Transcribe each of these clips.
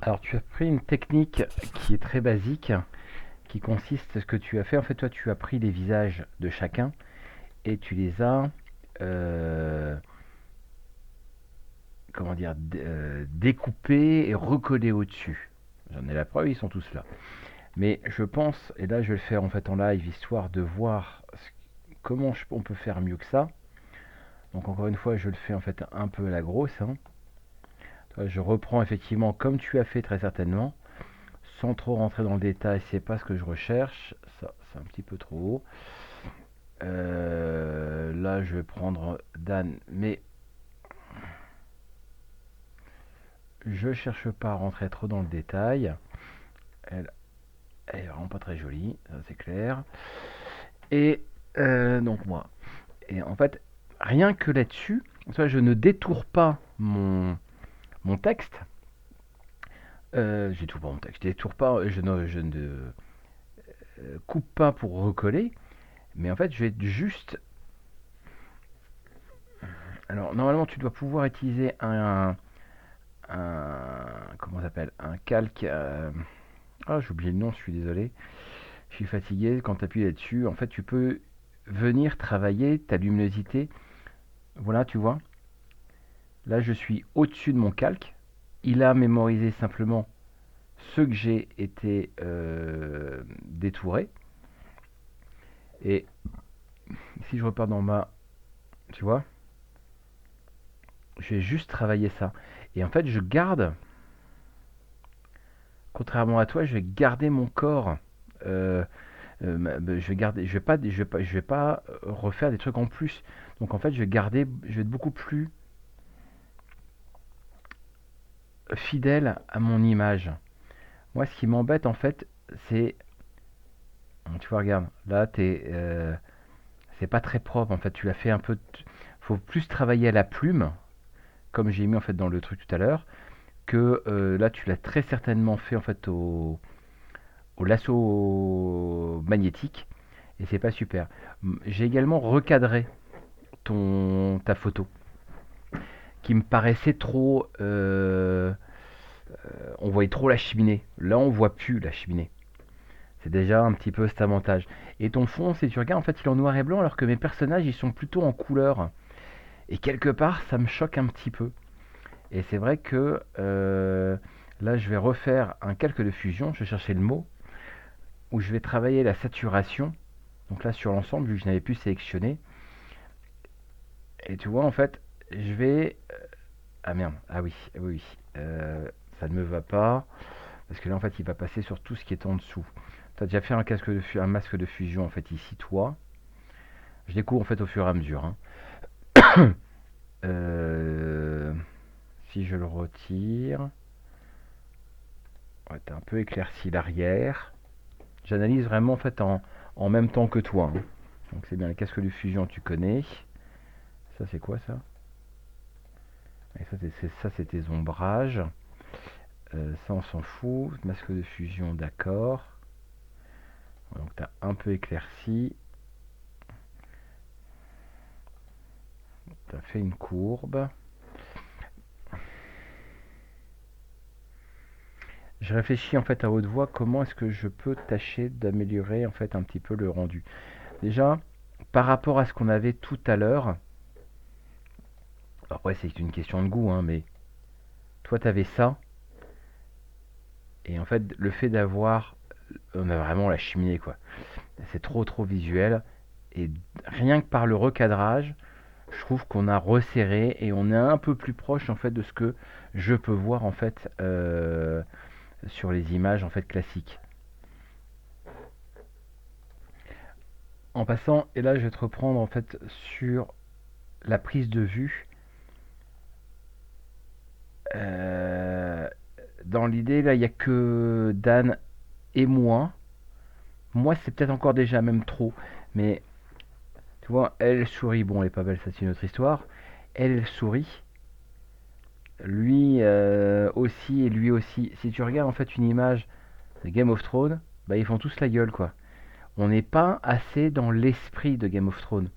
Alors, tu as pris une technique qui est très basique, qui consiste, ce que tu as fait, en fait, toi, tu as pris les visages de chacun et tu les as, euh, comment dire, découpés et recollés au-dessus. J'en ai la preuve, ils sont tous là. Mais je pense, et là, je vais le faire en fait en live, histoire de voir comment on peut faire mieux que ça. Donc, encore une fois, je le fais en fait un peu à la grosse, hein. Je reprends effectivement comme tu as fait très certainement, sans trop rentrer dans le détail, c'est pas ce que je recherche. Ça, c'est un petit peu trop haut. Là, je vais prendre Dan, mais je cherche pas à rentrer trop dans le détail. Elle, elle est vraiment pas très jolie, ça c'est clair. Et donc moi, et en fait, rien que là-dessus, je ne détourne pas mon texte. Je détourne pas mon texte, je détourne pas, je ne coupe pas pour recoller, mais en fait, je vais juste. Alors, normalement, tu dois pouvoir utiliser comment ça s'appelle, un calque. Ah, j'ai oublié le nom, je suis désolé. Je suis fatigué. Quand tu appuies là-dessus, en fait, tu peux venir travailler ta luminosité. Voilà, tu vois. Là, je suis au-dessus de mon calque. Il a mémorisé simplement ce que j'ai été détouré. Et si je repars dans ma. Tu vois, je vais juste travailler ça. Et en fait, je garde, contrairement à toi, je vais garder mon corps. Euh, je vais garder, je vais pas refaire des trucs en plus. Donc en fait, je vais être beaucoup plus fidèle à mon image. Moi, ce qui m'embête en fait, c'est, tu vois, regarde, là, c'est pas très propre. En fait, tu l'as fait un peu. Faut plus travailler à la plume, comme j'ai mis en fait dans le truc tout à l'heure, que là, tu l'as très certainement fait en fait au lasso magnétique, et c'est pas super. J'ai également recadré ta photo, qui me paraissait trop. On voyait trop la cheminée. Là, on voit plus la cheminée. C'est déjà un petit peu cet avantage. Et ton fond, si tu regardes, en fait, il est en noir et blanc, alors que mes personnages, ils sont plutôt en couleur. Et quelque part, ça me choque un petit peu. Et c'est vrai que là, je vais refaire un calque de fusion. Je cherchais le mot où je vais travailler la saturation. Donc là, sur l'ensemble, vu que je n'avais plus sélectionné. Et tu vois, en fait, je vais. Ah merde, ah oui, oui, oui. Ça ne me va pas. Parce que là, en fait, il va passer sur tout ce qui est en dessous. Tu as déjà fait un masque de fusion, en fait, ici, toi. Je découvre, en fait, au fur et à mesure, hein. Euh, Si je le retire, ouais, t'as un peu éclairci l'arrière. J'analyse vraiment, en fait, en même temps que toi, hein. Donc, c'est bien, le casque de fusion, tu connais. Ça, c'est quoi, ça? Et ça, c'est tes ombrages. Ça, on s'en fout. Masque de fusion, d'accord. Donc, t'as un peu éclairci. T'as fait une courbe. Je réfléchis en fait à haute voix comment est-ce que je peux tâcher d'améliorer en fait un petit peu le rendu. Déjà, par rapport à ce qu'on avait tout à l'heure, après c'est une question de goût, hein, mais toi tu avais ça, et en fait le fait d'avoir, on a vraiment la cheminée quoi. C'est trop visuel, et rien que par le recadrage, je trouve qu'on a resserré et on est un peu plus proche en fait de ce que je peux voir en fait sur les images en fait classiques. En passant, et là je vais te reprendre en fait sur la prise de vue. Euh, Dans l'idée, là, il n'y a que Dan et moi. Moi, c'est peut-être encore déjà même trop. Mais tu vois, elle sourit. Bon, elle est pas belle, ça c'est une autre histoire. Elle sourit. Lui aussi et lui aussi. Si tu regardes en fait une image de Game of Thrones, bah ils font tous la gueule quoi. On n'est pas assez dans l'esprit de Game of Thrones.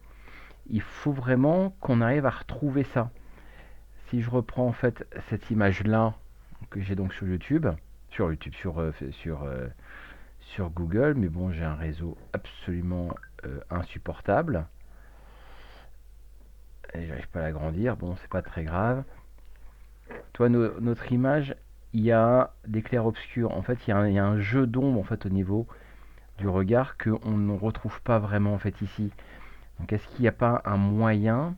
Il faut vraiment qu'on arrive à retrouver ça. Si je reprends en fait cette image là, que j'ai donc sur YouTube, sur Google, mais bon, j'ai un réseau absolument insupportable et j'arrive pas à l'agrandir. Bon, c'est pas très grave. Toi, notre image, il y a des clairs-obscurs. En fait, il y a un jeu d'ombre en fait au niveau du regard qu'on ne retrouve pas vraiment en fait ici. Donc, est-ce qu'il n'y a pas un moyen,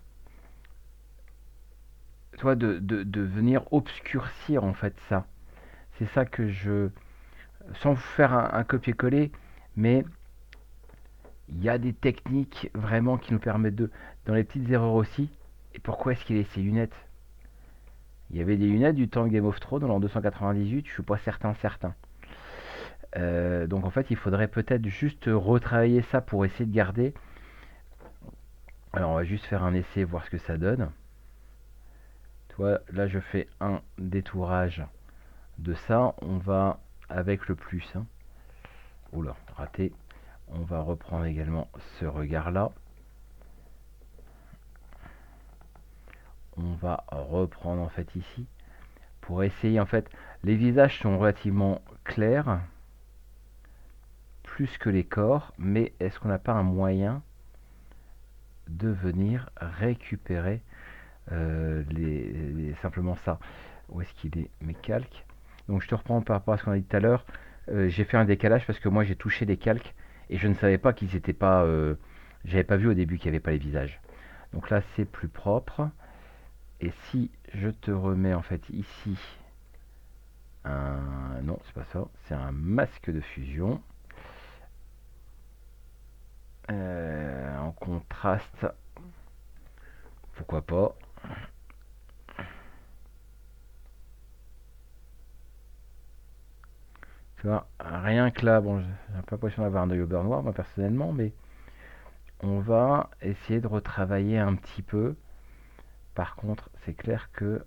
toi, de venir obscurcir en fait ça? C'est ça que je, sans vous faire un copier-coller, mais il y a des techniques vraiment qui nous permettent de, dans les petites erreurs aussi. Et pourquoi est-ce qu'il a ces lunettes? Il y avait des lunettes du temps de Game of Thrones en 298, je suis pas certain. Donc en fait, il faudrait peut-être juste retravailler ça pour essayer de garder. Alors on va juste faire un essai, voir ce que ça donne. Tu vois, là je fais un détourage de ça. On va avec le plus. Hein. Oula, raté. On va reprendre également ce regard-là. On va reprendre en fait ici. Pour essayer en fait, les visages sont relativement clairs. Plus que les corps. Mais est-ce qu'on n'a pas un moyen de venir récupérer simplement ça. Où est-ce qu'il est mes calques? Donc je te reprends par rapport à ce qu'on a dit tout à l'heure. J'ai fait un décalage parce que moi j'ai touché les calques et je ne savais pas qu'ils étaient pas. J'avais pas vu au début qu'il n'y avait pas les visages. Donc là c'est plus propre. Et si je te remets en fait ici un. Non, c'est pas ça. C'est un masque de fusion. En contraste. Pourquoi pas. Tu vois, rien que là, bon, j'ai pas l'impression d'avoir un œil au beurre noir, moi personnellement, mais on va essayer de retravailler un petit peu. Par contre, c'est clair que,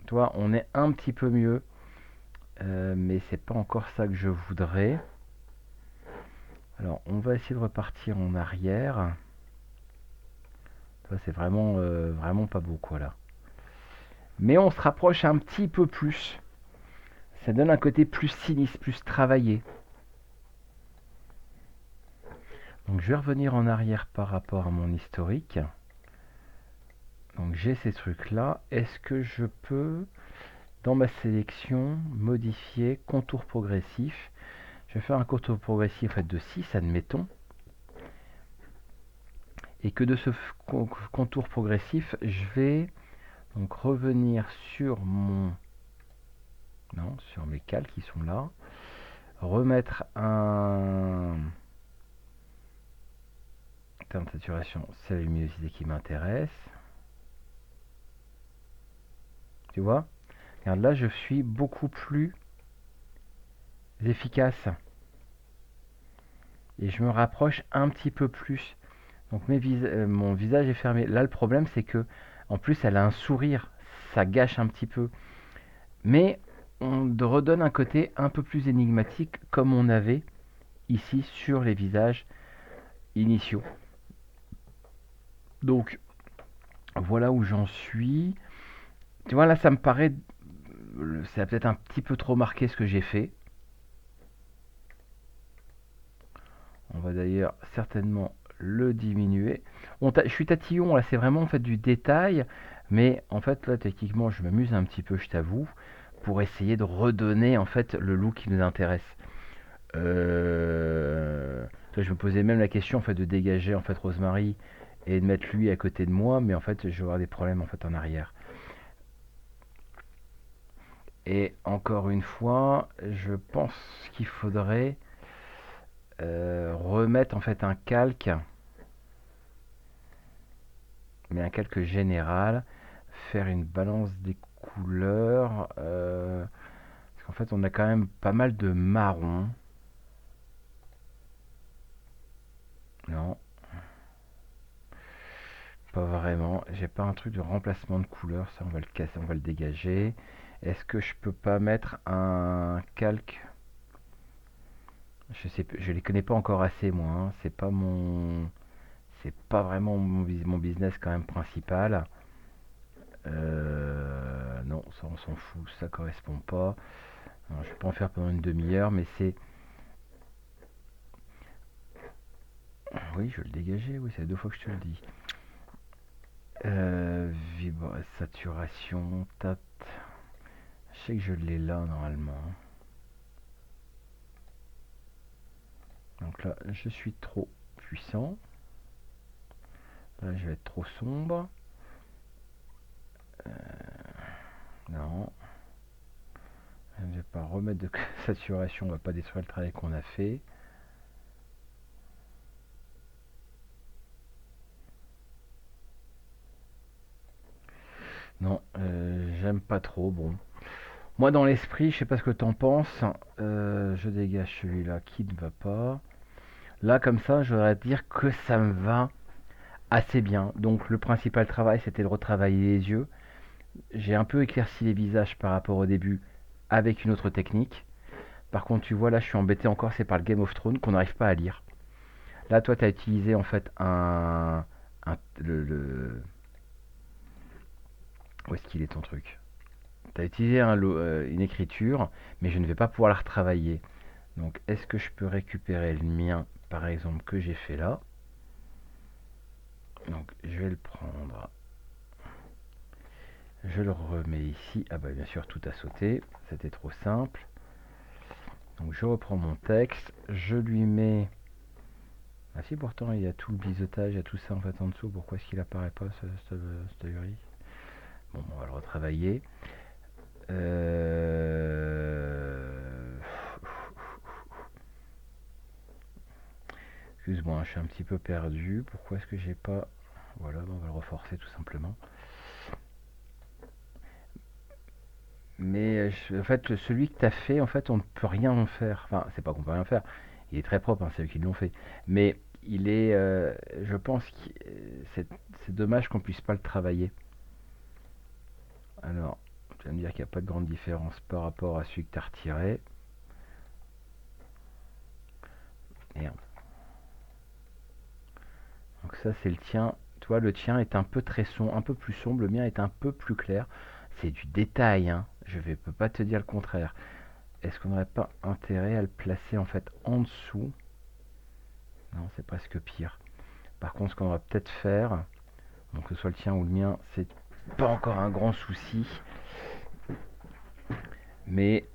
tu vois, on est un petit peu mieux, mais c'est pas encore ça que je voudrais. Alors, on va essayer de repartir en arrière. C'est vraiment, vraiment pas beau, quoi, là. Mais on se rapproche un petit peu plus. Ça donne un côté plus sinistre, plus travaillé. Donc je vais revenir en arrière par rapport à mon historique. Donc j'ai ces trucs là. Est-ce que je peux, dans ma sélection, modifier contour progressif? Je vais faire un contour progressif en fait, de 6, admettons. Et que de ce contour progressif, je vais donc revenir sur mon... Non, sur mes cales qui sont là. Remettre un... terme de saturation, c'est la luminosité qui m'intéresse. Tu vois? Regarde, là, je suis beaucoup plus efficace. Et je me rapproche un petit peu plus. Donc mon visage est fermé. Là, le problème, c'est que, en plus, elle a un sourire. Ça gâche un petit peu. Mais on redonne un côté un peu plus énigmatique, comme on avait ici sur les visages initiaux. Donc, voilà où j'en suis. Tu vois, là, ça me paraît... C'est peut-être un petit peu trop marqué ce que j'ai fait. On va d'ailleurs certainement le diminuer. Je suis tatillon, là, c'est vraiment en fait du détail. Mais en fait, là, techniquement, je m'amuse un petit peu, je t'avoue, pour essayer de redonner en fait le look qui nous intéresse. Je me posais même la question en fait de dégager en fait Rosemary et de mettre lui à côté de moi, mais en fait, je vais avoir des problèmes en fait en arrière. Et encore une fois, je pense qu'il faudrait remettre en fait un calque, mais un calque général, faire une balance des couleurs, parce qu'en fait on a quand même pas mal de marron. Non, pas vraiment. J'ai pas un truc de remplacement de couleurs, ça on va le casser, on va le dégager. Est-ce que je peux pas mettre un calque? Je sais, je les connais pas encore assez moi. Hein. C'est pas vraiment mon business quand même principal. Non, ça on s'en fout, ça correspond pas. Non, je vais pas en faire pendant une demi-heure, mais c'est... Oui, je vais le dégager, oui, c'est 2 fois que je te le dis. Saturation, tat. Je sais que je l'ai là normalement. Donc là, je suis trop puissant. Là, je vais être trop sombre. Non. Je ne vais pas remettre de saturation, on va pas détruire le travail qu'on a fait. Non, j'aime pas trop. Bon, moi dans l'esprit, je sais pas ce que t'en penses. Je dégage celui-là qui ne va pas. Là, comme ça, je voudrais dire que ça me va assez bien. Donc, le principal travail, c'était de retravailler les yeux. J'ai un peu éclairci les visages par rapport au début avec une autre technique. Par contre, tu vois, là, je suis embêté encore, c'est par le Game of Thrones qu'on n'arrive pas à lire. Là, toi, tu as utilisé en fait Où est-ce qu'il est ton truc? Tu as utilisé une écriture, mais je ne vais pas pouvoir la retravailler. Donc, est-ce que je peux récupérer le mien, par exemple, que j'ai fait là? Donc, je vais le prendre. Je le remets ici. Ah bah bien sûr, tout a sauté. C'était trop simple. Donc, je reprends mon texte. Je lui mets... Ah si, pourtant, il y a tout le biseautage, il y a tout ça en fait en dessous. Pourquoi est-ce qu'il apparaît pas, ce URI? Bon, on va le retravailler. Excuse-moi, je suis un petit peu perdu. Pourquoi est-ce que j'ai pas... Voilà, on va le reforcer tout simplement. Mais en fait, celui que tu as fait, en fait, on ne peut rien en faire. Enfin, c'est pas qu'on peut rien faire. Il est très propre, hein, c'est eux qui l'ont fait. Mais il est, je pense que c'est dommage qu'on puisse pas le travailler. Alors, tu vas me dire qu'il n'y a pas de grande différence par rapport à celui que tu as retiré. Merde. Donc ça, c'est le tien. Toi, le tien est un peu très sombre, un peu plus sombre. Le mien est un peu plus clair. C'est du détail, hein. Je ne peux pas te dire le contraire. Est-ce qu'on n'aurait pas intérêt à le placer en fait en dessous? Non, c'est presque pire. Par contre, ce qu'on va peut-être faire, donc que ce soit le tien ou le mien, c'est pas encore un grand souci. Mais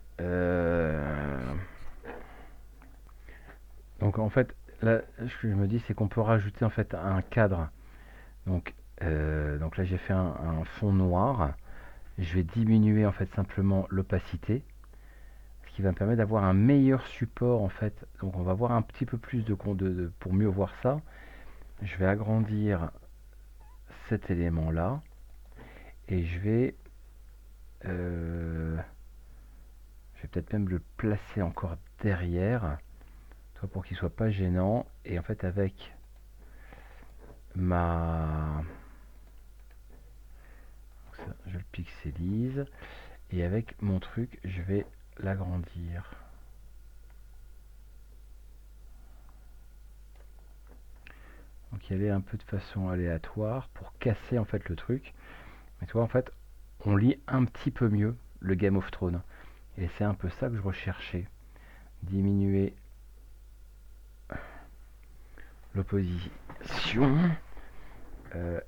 donc en fait, là, ce que je me dis, c'est qu'on peut rajouter en fait un cadre. Donc là, j'ai fait un fond noir. Je vais diminuer en fait simplement l'opacité, ce qui va me permettre d'avoir un meilleur support en fait. Donc on va voir un petit peu plus pour mieux voir ça. Je vais agrandir cet élément là et euh, je vais peut-être même le placer encore derrière, toi pour qu'il soit pas gênant. Et en fait avec ma... ça, je le pixelise et avec mon truc je vais l'agrandir. Donc il y avait un peu de façon aléatoire pour casser en fait le truc. Mais tu vois en fait on lit un petit peu mieux le Game of Thrones. Et c'est un peu ça que je recherchais. Diminuer l'opposition.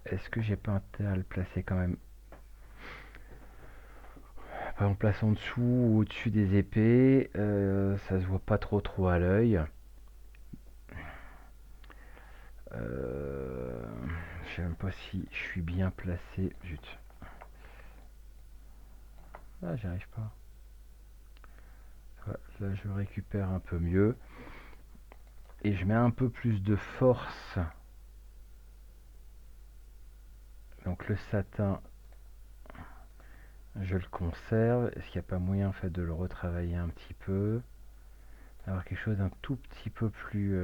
Est-ce que j'ai pas intérêt à le placer quand même? Par exemple, place en dessous ou au-dessus des épées, ça se voit pas trop à l'œil. Euh, je sais même pas si je suis bien placé. Zut. Ah, j'y arrive pas. Voilà, là, je récupère un peu mieux. Et je mets un peu plus de force. Donc le satin, je le conserve. Est-ce qu'il n'y a pas moyen en fait de le retravailler un petit peu, d'avoir quelque chose d'un tout petit peu plus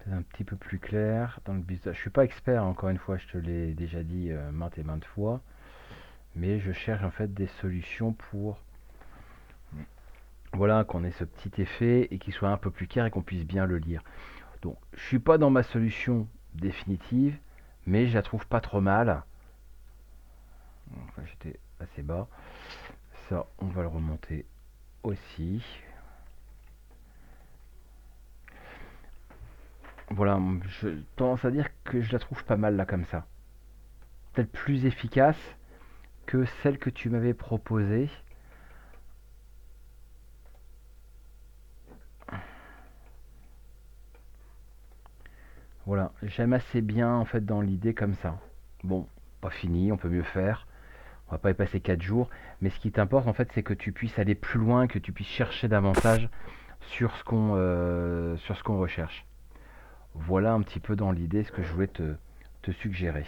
un petit peu plus clair dans le business. Je suis pas expert, encore une fois, je te l'ai déjà dit maintes et maintes fois, mais je cherche en fait des solutions pour, voilà, qu'on ait ce petit effet et qu'il soit un peu plus clair et qu'on puisse bien le lire. Donc je suis pas dans ma solution définitive, mais je la trouve pas trop mal. Enfin, j'étais assez bas. Ça, on va le remonter aussi. Voilà, je tendance à dire que je la trouve pas mal là comme ça. Peut-être plus efficace que celle que tu m'avais proposée. Voilà, j'aime assez bien en fait dans l'idée comme ça. Bon, pas fini, on peut mieux faire. On va pas y passer 4 jours, mais ce qui t'importe en fait, c'est que tu puisses aller plus loin, que tu puisses chercher davantage sur ce qu'on recherche. Voilà un petit peu dans l'idée ce que je voulais te suggérer.